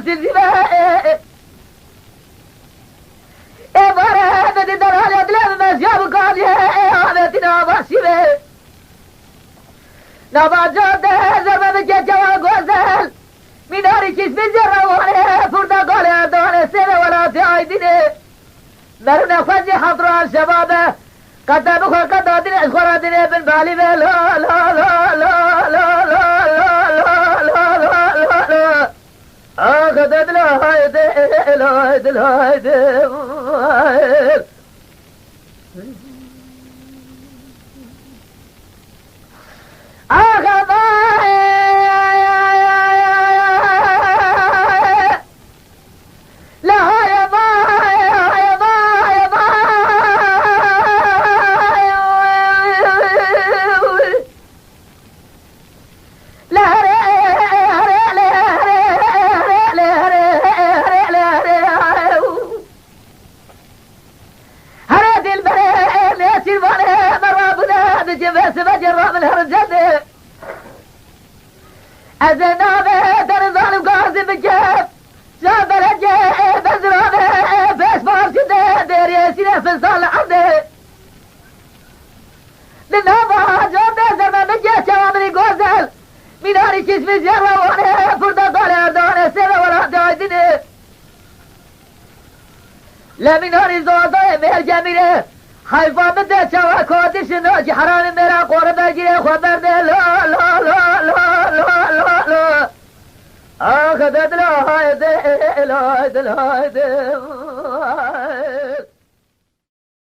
سلسلة باره بدي درال يدلم مزياب قال عمتنا باشبه نبا جاده زرمه بجه جوا غزل میناری کس بزر روانه فردا قاله دانه سنه ولا تعيدينه مرون فجي حضر الشباب قد بخور قد دين اخور دين ابن بالي لا لا لا لا لا لا لا لا لا لا قد لا هايد لا هايد لا هايد أزنابه در ظالم قاسم بجاب شابل الجيب بزرابه فيش بارشده دير يسينه في الصال عرده للنابه جابه زرما بجاب شوامني قوزل ميناري كيس بزيارة وانا فردا طالع دانه سيبه ولا تعيدينه لا ميناري زوضه مهر جميله حيفا بده شوا كودش ناجي حرام میرا قربه گیره خبر ده لا لا لا لا لا لا لا آخذت لا هايده لا هايده لا هايده